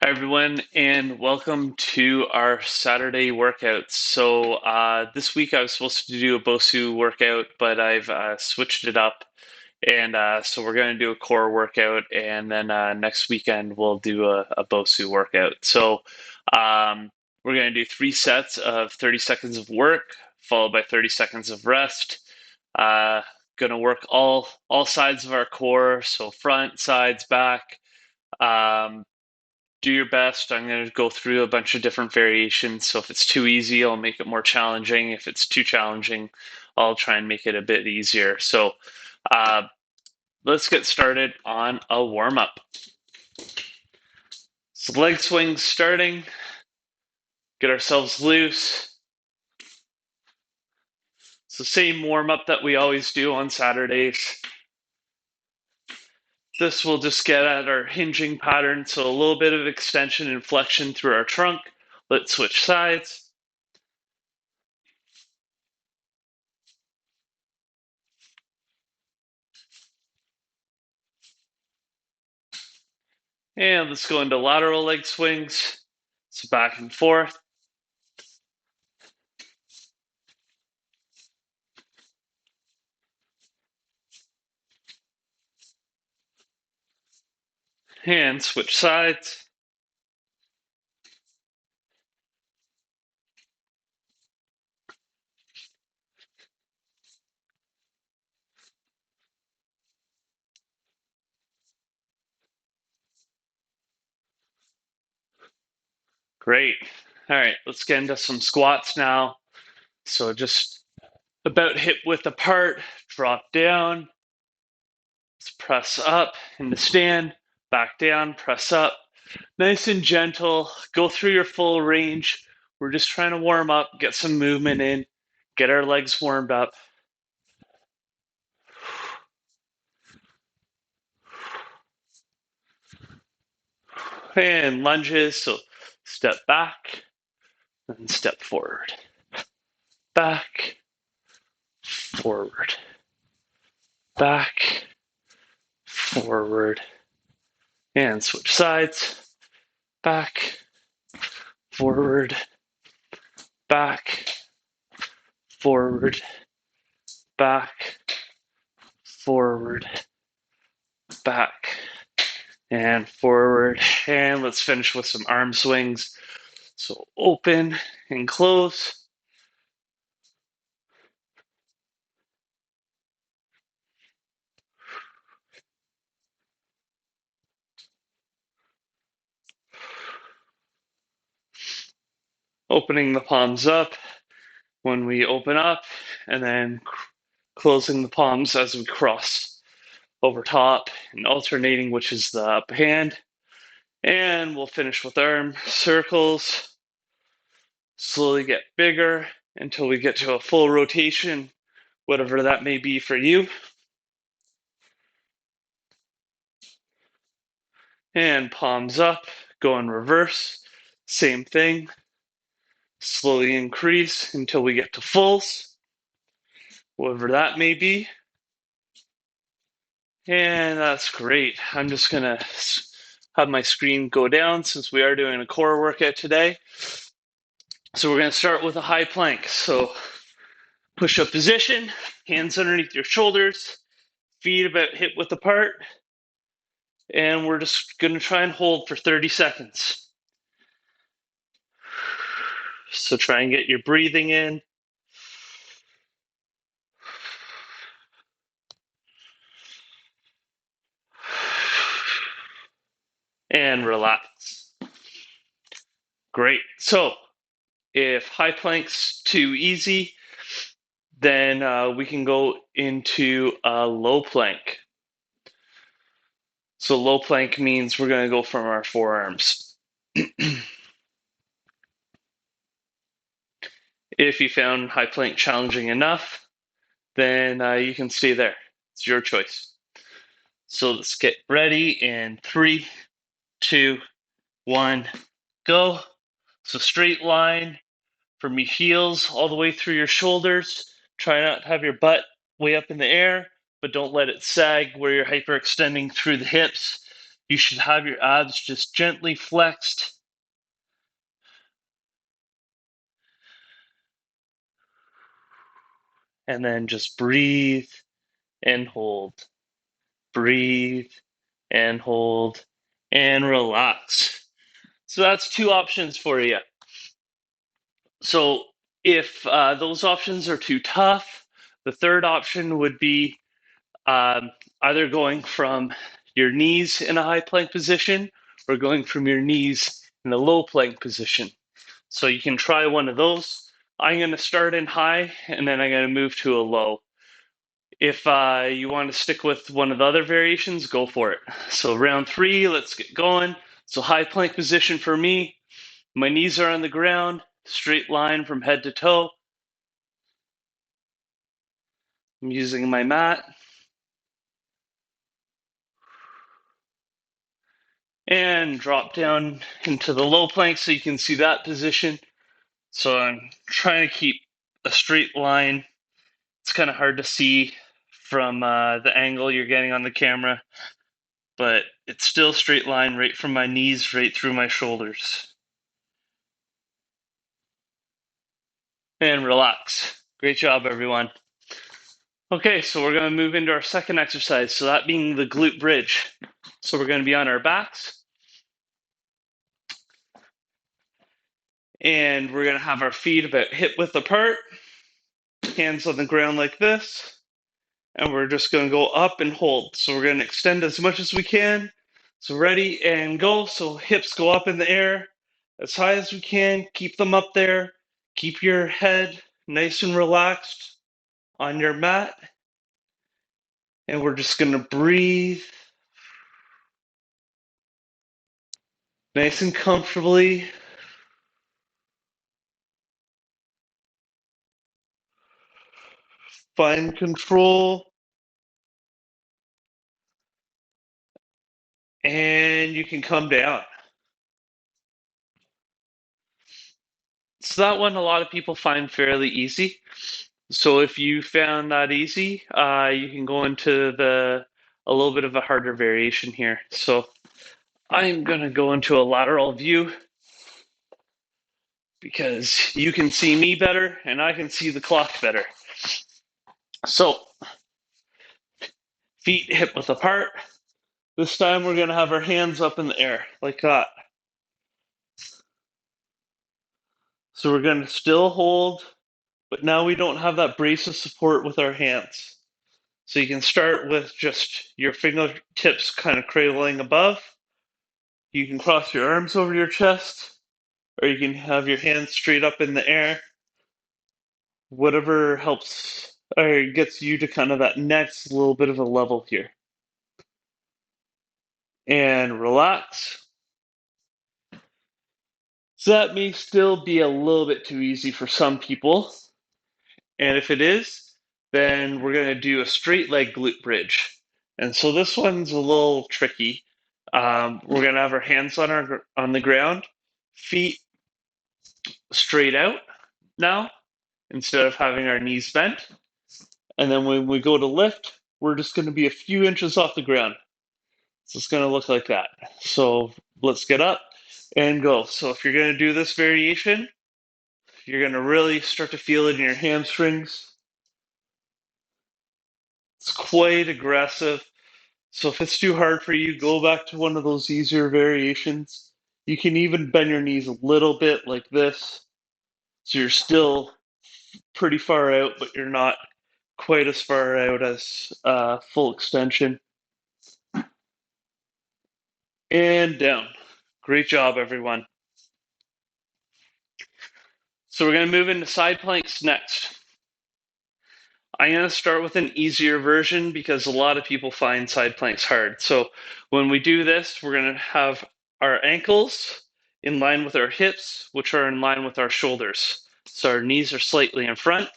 Hi, everyone, and welcome to our Saturday workouts. This week I was supposed to do a BOSU workout, but I've switched it up. So we're going to do a core workout, and then next weekend we'll do a BOSU workout. We're going to do 3 sets of 30 seconds of work, followed by 30 seconds of rest. Uh, going to work all sides of our core, so front, sides, back. Um, do your best. I'm going to go through a bunch of different variations. So if it's too easy, I'll make it more challenging. If it's too challenging, I'll try and make it a bit easier. Uh, let's get started on a warm up. So leg swings starting. Get ourselves loose. So same warm up that we always do on Saturdays. This will just get at our hinging pattern. So a little bit of extension and flexion through our trunk. Let's switch sides. And let's go into lateral leg swings. So back and forth. And switch sides. Great. All right, let's get into some squats now. So just about hip width apart, drop down, let's press up into stand, back down, press up. Nice and gentle, go through your full range. We're just trying to warm up, get some movement in, get our legs warmed up. And lunges, so step back and step forward. Back, forward, back, forward, and switch sides. Back, forward, back, forward, back, forward, back, and forward. And let's finish with some arm swings. So open and close. Opening the palms up when we open up, and then closing the palms as we cross over top and alternating, which is the up hand. And we'll finish with arm circles. Slowly get bigger until we get to a full rotation, whatever that may be for you. And palms up, go in reverse. Same thing. Slowly increase until we get to fulls, whatever that may be. And that's great. I'm just going to have my screen go down since we are doing a core workout today. So we're going to start with a high plank. So push up position, hands underneath your shoulders, feet about hip width apart. And we're just going to try and hold for 30 seconds. So try and get your breathing in. And relax. Great. So if high plank's too easy, then we can go into a low plank. So low plank means we're going to go from our forearms. If you found high plank challenging enough, then you can stay there. It's your choice. So let's get ready in 3, 2, 1, go. So straight line from your heels all the way through your shoulders. Try not to have your butt way up in the air, but don't let it sag where you're hyperextending through the hips. You should have your abs just gently flexed. And then just breathe and hold. Breathe and hold and relax. So that's two options for you. So if those options are too tough, the third option would be either going from your knees in a high plank position or going from your knees in a low plank position. So you can try one of those. I'm going to start in high and then I'm going to move to a low. If you want to stick with one of the other variations, go for it. So round 3, let's get going. So high plank position for me. My knees are on the ground, straight line from head to toe. I'm using my mat. And drop down into the low plank so you can see that position. So I'm trying to keep a straight line. It's kind of hard to see from the angle you're getting on the camera, but it's still straight line right from my knees right through my shoulders. And relax. Great job, everyone. Okay, so we're going to move into our second exercise, so that being the glute bridge. So we're going to be on our backs, and we're going to have our feet about hip width apart, hands on the ground like this, and we're just going to go up and hold. So we're going to extend as much as we can. So ready and go. So hips go up in the air as high as we can. Keep them up there. Keep your head nice and relaxed on your mat. And we're just going to breathe nice and comfortably. Find control. And you can come down. So that one a lot of people find fairly easy. So if you found that easy, you can go into a little bit of a harder variation here. So I'm gonna go into a lateral view because you can see me better and I can see the clock better. So feet hip width apart. This time we're gonna have our hands up in the air like that. So we're gonna still hold, but now we don't have that brace of support with our hands. So you can start with just your fingertips kind of cradling above. You can cross your arms over your chest, or you can have your hands straight up in the air. Whatever helps or gets you to kind of that next little bit of a level here. And relax. So that may still be a little bit too easy for some people. And if it is, then we're going to do a straight leg glute bridge. And so this one's a little tricky. We're going to have our hands on the ground, feet straight out now, instead of having our knees bent. And then when we go to lift, we're just going to be a few inches off the ground. So it's going to look like that. So let's get up and go. So if you're going to do this variation, you're going to really start to feel it in your hamstrings. It's quite aggressive. So if it's too hard for you, go back to one of those easier variations. You can even bend your knees a little bit like this. So you're still pretty far out, but you're not quite as far out as full extension. And down. Great job, everyone. So we're going to move into side planks next. I'm going to start with an easier version because a lot of people find side planks hard. So when we do this, we're going to have our ankles in line with our hips, which are in line with our shoulders. So our knees are slightly in front.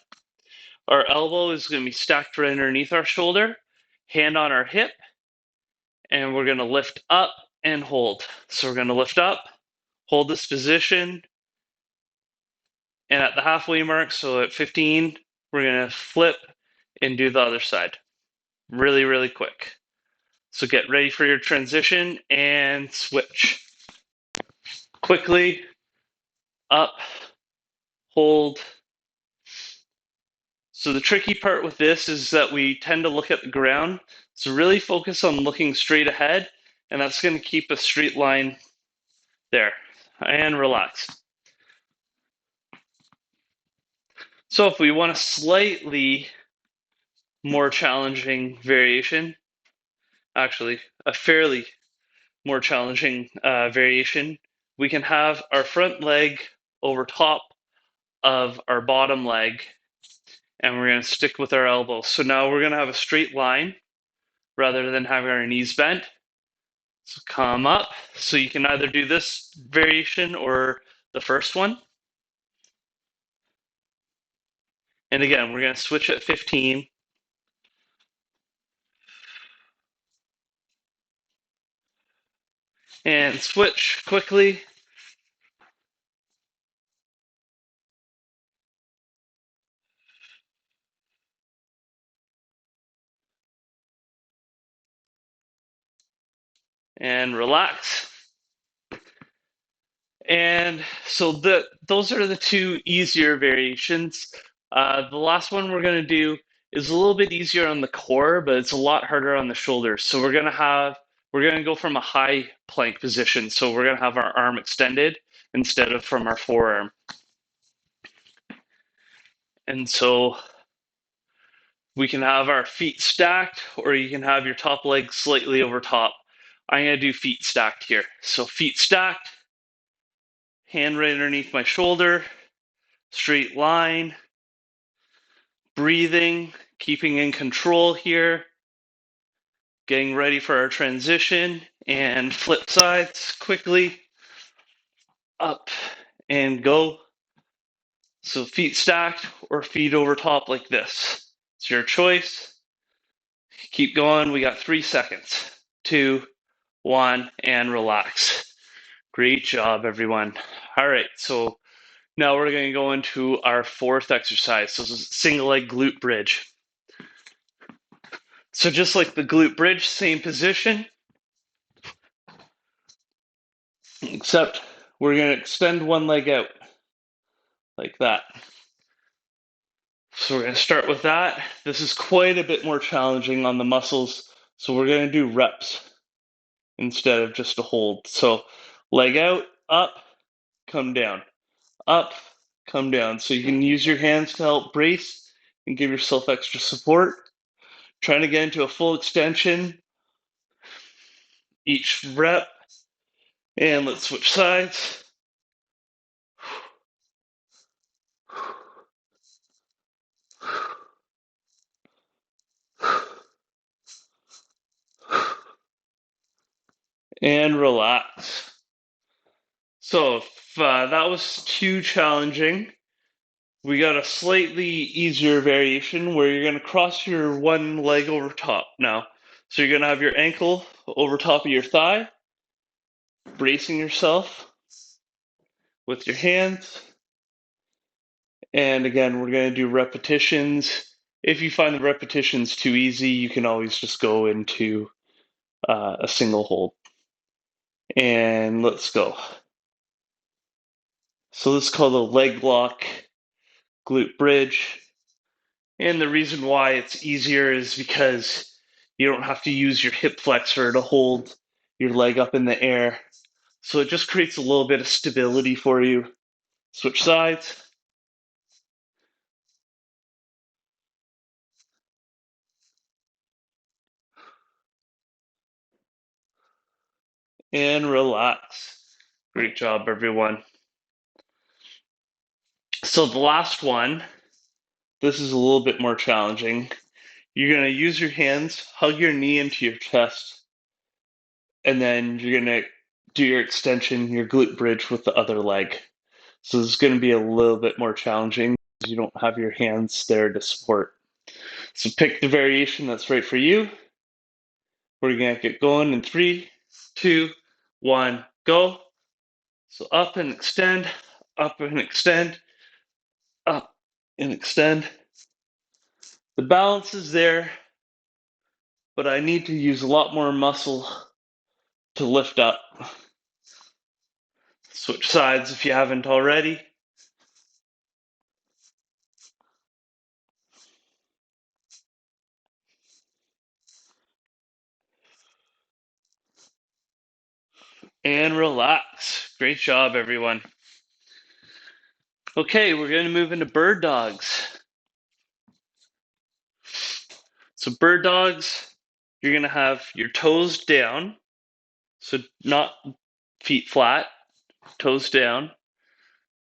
Our elbow is going to be stacked right underneath our shoulder, hand on our hip, and we're going to lift up and hold. So we're going to lift up, hold this position, and at the halfway mark, so at 15, we're going to flip and do the other side. Really, really quick. So get ready for your transition and switch. Quickly, up, hold. So the tricky part with this is that we tend to look at the ground. So really focus on looking straight ahead, and that's going to keep a straight line there. And relax. So if we want a slightly more challenging variation, actually a fairly more challenging variation, we can have our front leg over top of our bottom leg, and we're going to stick with our elbows. So now we're going to have a straight line rather than having our knees bent. So come up. So you can either do this variation or the first one. And again, we're going to switch at 15. And switch quickly. And relax. And so those are the two easier variations. The last one we're going to do is a little bit easier on the core, but it's a lot harder on the shoulders. So we're going to go from a high plank position. So we're going to have our arm extended instead of from our forearm. And so we can have our feet stacked, or you can have your top leg slightly over top. I'm going to do feet stacked here. So feet stacked, hand right underneath my shoulder, straight line, breathing, keeping in control here, getting ready for our transition, and flip sides quickly, up and go. So feet stacked or feet over top like this. It's your choice. Keep going. We got 3 seconds. 2, 1, and relax. Great job, everyone. All right, so now we're going to go into our fourth exercise. So this is single leg glute bridge. So just like the glute bridge, same position, except we're going to extend one leg out like that. So we're going to start with that. This is quite a bit more challenging on the muscles, so we're going to do reps instead of just a hold. So leg out, up, come down, up, come down. So you can use your hands to help brace and give yourself extra support. Trying to get into a full extension each rep. And let's switch sides. And relax. So if that was too challenging, we got a slightly easier variation where you're going to cross your one leg over top now. So you're going to have your ankle over top of your thigh, bracing yourself with your hands. And again, we're going to do repetitions. If you find the repetitions too easy, you can always just go into a single hold. And let's go. So this is called a leg lock glute bridge. And the reason why it's easier is because you don't have to use your hip flexor to hold your leg up in the air. So it just creates a little bit of stability for you. Switch sides. And relax. Great job, everyone. So the last one, this is a little bit more challenging. You're going to use your hands, hug your knee into your chest, and then you're going to do your extension, your glute bridge with the other leg. So this is going to be a little bit more challenging because you don't have your hands there to support. So pick the variation that's right for you. We're going to get going in 3, 2, 1, go. So up and extend, up and extend, up and extend. The balance is there, but I need to use a lot more muscle to lift up. Switch sides if you haven't already. And relax. Great job, everyone. Okay, we're going to move into bird dogs. So bird dogs, you're going to have your toes down, so not feet flat, toes down,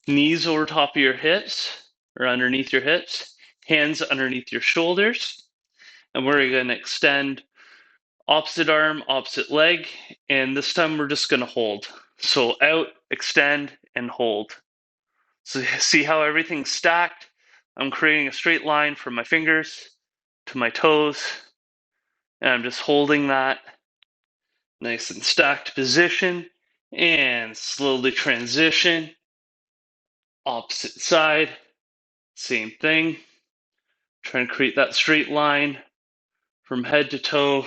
knees over top of your hips or underneath your hips, hands underneath your shoulders, and we're going to extend opposite arm, opposite leg, and this time we're just going to hold. So out, extend, and hold. So see how everything's stacked? I'm creating a straight line from my fingers to my toes, and I'm just holding that nice and stacked position, and slowly transition. Opposite side, same thing. Trying to create that straight line from head to toe,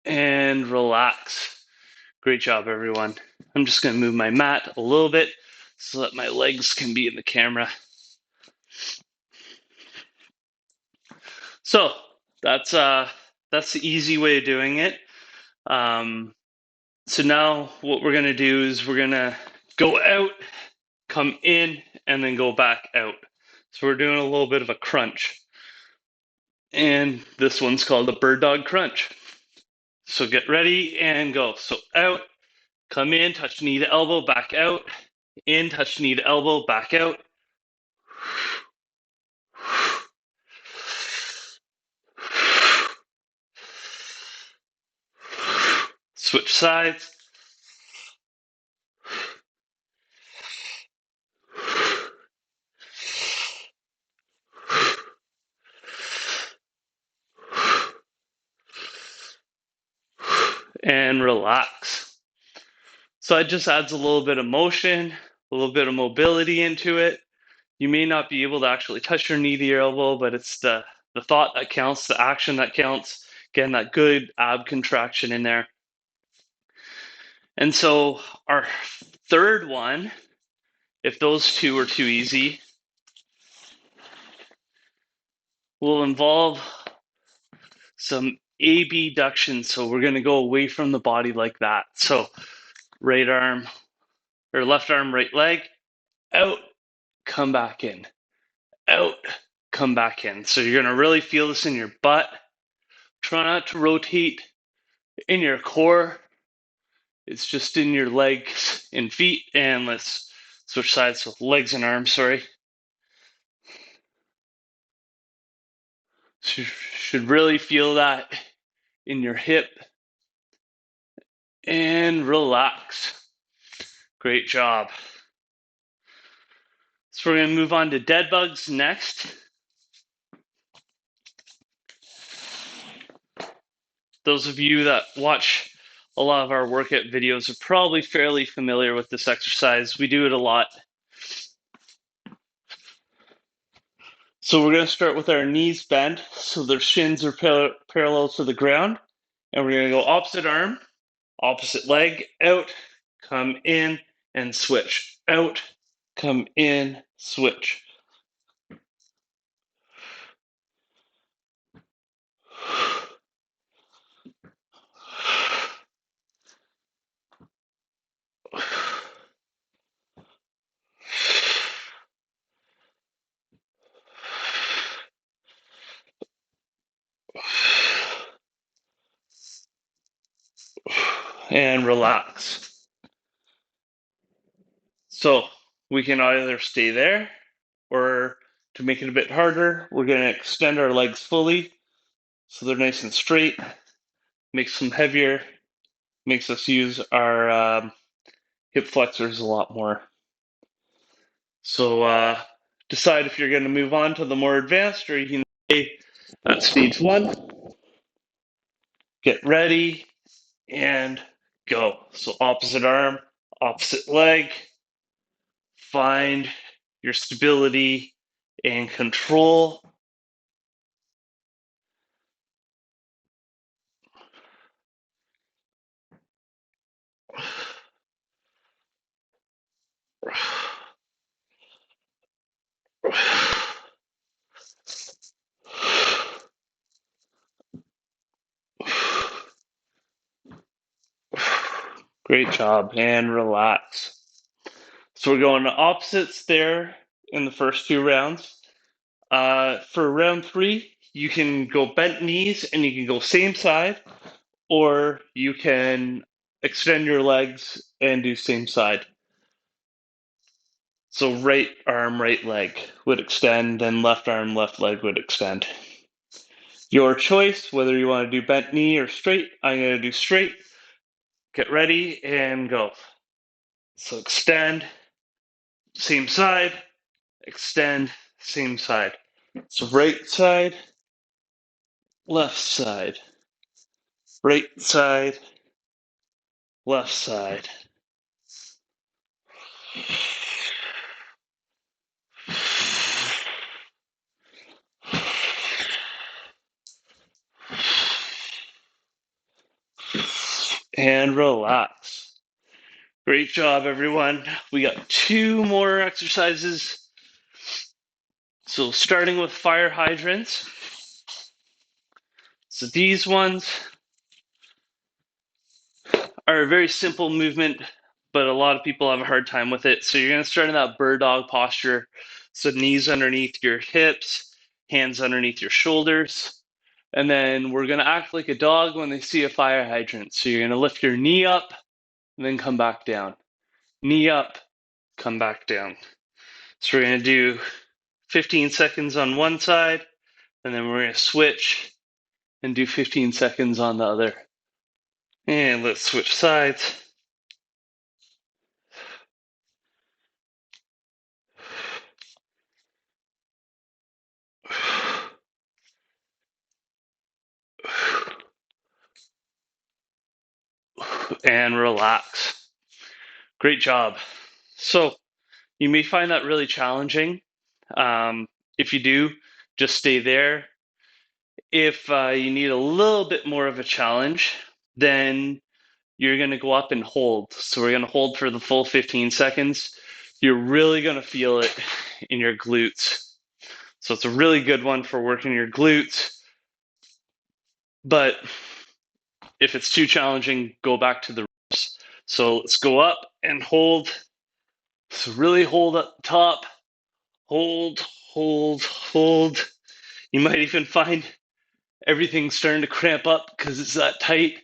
and relax. Great job, everyone. I'm just going to move my mat a little bit so that my legs can be in the camera. So that's the easy way of doing it. So now what we're going to do is we're going to go out, come in, and then go back out. So we're doing a little bit of a crunch. And this one's called the bird dog crunch. So get ready and go. So out, come in, touch knee to elbow, back out. In, touch knee to elbow, back out. Switch sides. And relax. So it just adds a little bit of motion, a little bit of mobility into it. You may not be able to actually touch your knee to your elbow, but it's the thought that counts, the action that counts. Getting that good ab contraction in there. And so our third one, if those two are too easy, will involve some abduction. So we're going to go away from the body like that. So right arm or left arm, right leg, out, come back in, out, come back in. So you're going to really feel this in your butt. Try not to rotate in your core. It's just in your legs and feet. And let's switch sides, so legs and arms, sorry. So you should really feel that in your hip. And relax. Great job. So we're going to move on to dead bugs next. Those of you that watch a lot of our workout videos are probably fairly familiar with this exercise. We do it a lot. So we're going to start with our knees bent so their shins are parallel to the ground. And we're going to go opposite arm, opposite leg, out, come in, and switch. Out, come in, switch. And relax. So we can either stay there, or to make it a bit harder, we're going to extend our legs fully so they're nice and straight, makes them heavier, makes us use our hip flexors a lot more. So decide if you're going to move on to the more advanced, or you can stay at stage one. Get ready and go. So opposite arm, opposite leg. Find your stability and control. Great job. And relax. So we're going to opposites there in the first 2 rounds. For round 3, you can go bent knees and you can go same side, or you can extend your legs and do same side. So right arm, right leg would extend, and left arm, left leg would extend. Your choice, whether you want to do bent knee or straight. I'm going to do straight. Get ready and go. So extend, same side, extend, same side. So right side, left side, right side, left side. And relax. Great job, everyone. We got 2 more exercises. So starting with fire hydrants. So these ones are a very simple movement, but a lot of people have a hard time with it. So you're going to start in that bird dog posture. So knees underneath your hips, hands underneath your shoulders. And then we're going to act like a dog when they see a fire hydrant. So you're going to lift your knee up and then come back down. Knee up, come back down. So we're going to do 15 seconds on one side, and then we're going to switch and do 15 seconds on the other. And let's switch sides. And relax. Great job. So you may find that really challenging. If you do, just stay there. If you need a little bit more of a challenge, then you're going to go up and hold. So we're going to hold for the full 15 seconds. You're really going to feel it in your glutes. So it's a really good one for working your glutes. But if it's too challenging, go back to the reps. So let's go up and hold. So really hold up top. Hold, hold, hold. You might even find everything's starting to cramp up because it's that tight.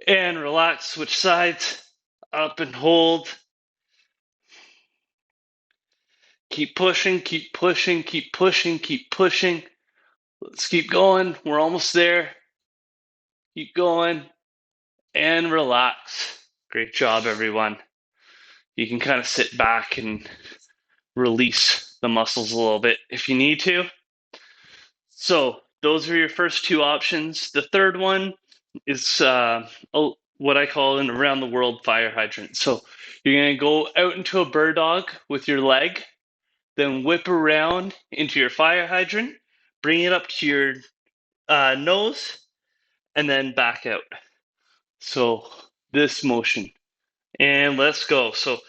And relax, switch sides. Up and hold. Keep pushing, keep pushing, keep pushing, keep pushing. Let's keep going. We're almost there. Keep going and relax. Great job, everyone. You can kind of sit back and release the muscles a little bit if you need to. So those are your first 2 options. The third one is what I call an around the world fire hydrant. So you're going to go out into a bird dog with your leg, then whip around into your fire hydrant, bring it up to your nose, and then back out. So this motion. And let's go. So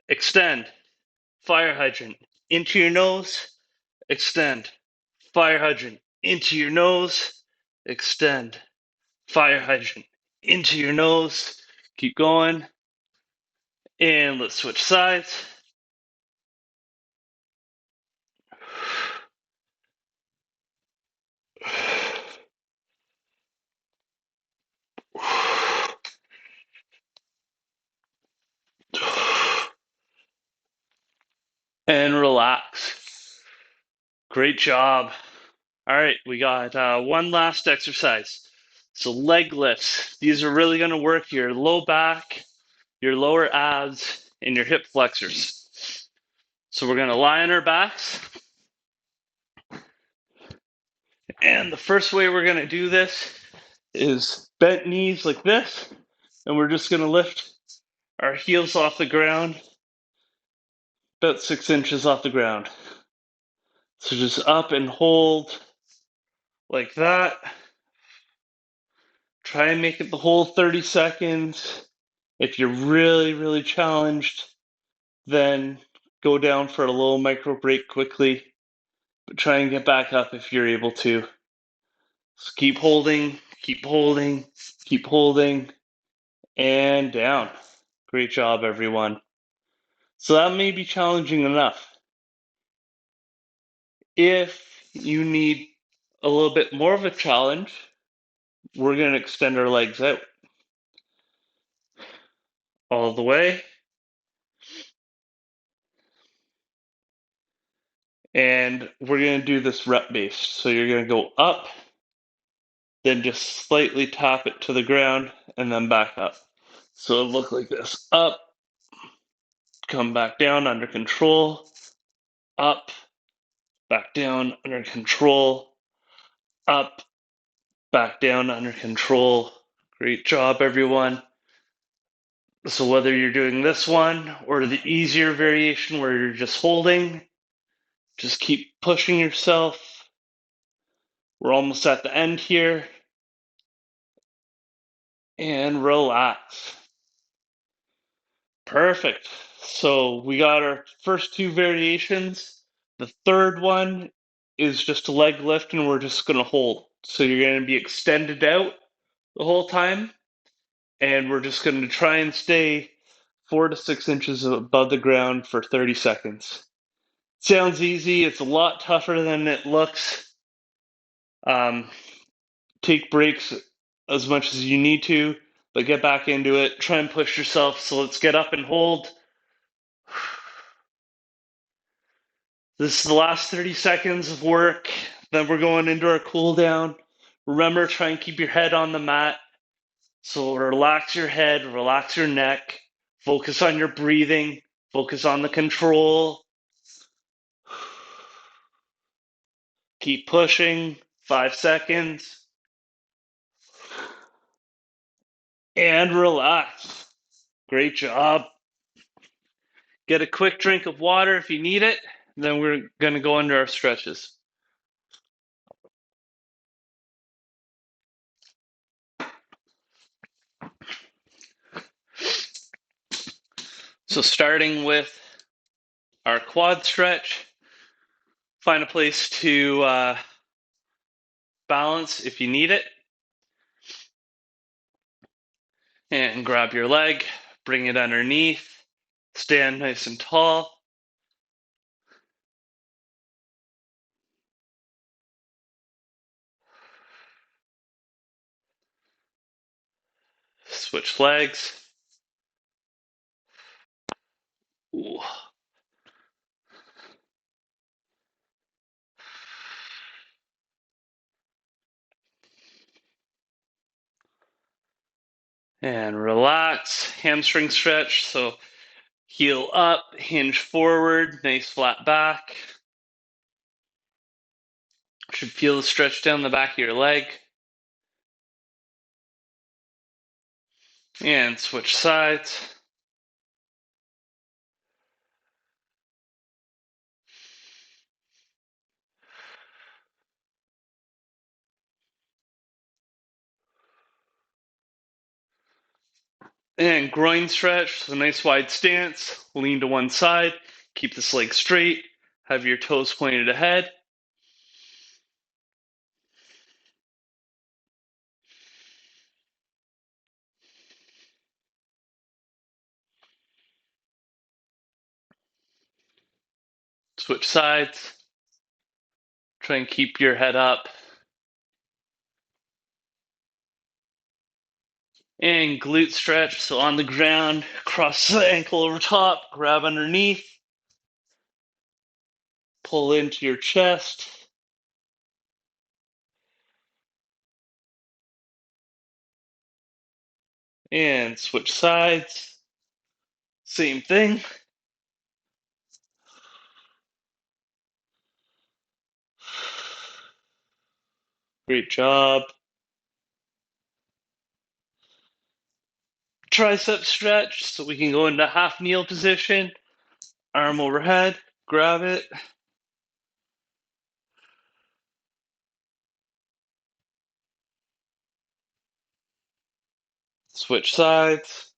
extend, fire hydrant, into your nose, extend, fire hydrant, into your nose, extend, fire hydrant, into your nose. Keep going. And let's switch sides. And relax. Great job. All right, we got one last exercise. So leg lifts. These are really going to work your low back, your lower abs, and your hip flexors. So we're going to lie on our backs. And the first way we're going to do this is bent knees like this. And we're just going to lift our heels off the ground, about 6 inches off the ground. So just up and hold like that. Try and make it the whole 30 seconds. If you're really, really challenged, then go down for a little micro break quickly. But try and get back up if you're able to. So keep holding, keep holding, keep holding, and down. Great job, everyone. So that may be challenging enough. If you need a little bit more of a challenge, we're going to extend our legs out all the way. And we're going to do this rep based. So you're going to go up, then just slightly tap it to the ground, and then back up. So it'll look like this. Up, come back down under control, up, back down under control, up, back down under control. Great job, everyone. So whether you're doing this one or the easier variation where you're just holding, just keep pushing yourself. We're almost at the end here. And relax. Perfect. So we got our first two variations. The third one is just a leg lift, and we're just going to hold. So you're going to be extended out the whole time, and we're just going to try and stay 4 to 6 inches above the ground for 30 seconds. Sounds easy. It's a lot tougher than it looks. Take breaks as much as you need to, but get back into it. Try and push yourself. So let's get up and hold. This is the last 30 seconds of work. Then we're going into our cool down. Remember, try and keep your head on the mat. So relax your head, relax your neck, focus on your breathing, focus on the control. Keep pushing. 5 seconds. And relax. Great job. Get a quick drink of water if you need it. Then we're going to go under our stretches. So starting with our quad stretch, find a place to balance if you need it. And grab your leg, bring it underneath, stand nice and tall. Switch legs. Ooh. And relax. Hamstring stretch. So heel up, hinge forward, nice flat back. Should feel the stretch down the back of your leg. And switch sides. And groin stretch, so nice wide stance, lean to one side, keep this leg straight, have your toes pointed ahead. Switch sides, try and keep your head up. And glute stretch, so on the ground, cross the ankle over top, grab underneath, pull into your chest. And switch sides, same thing. Great job. Tricep stretch, so we can go into half kneel position, arm overhead, grab it. Switch sides.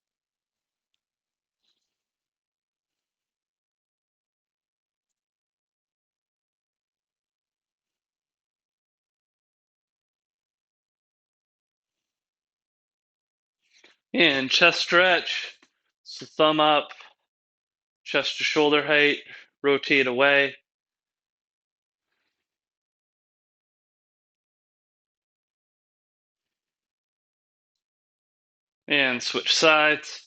And chest stretch. So thumb up, chest to shoulder height, rotate away. And switch sides.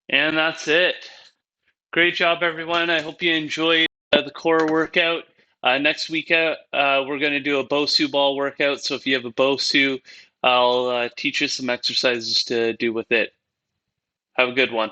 And that's it. Great job, everyone. I hope you enjoyed the core workout. Next week, we're going to do a Bosu ball workout. So if you have a Bosu, I'll teach you some exercises to do with it. Have a good one.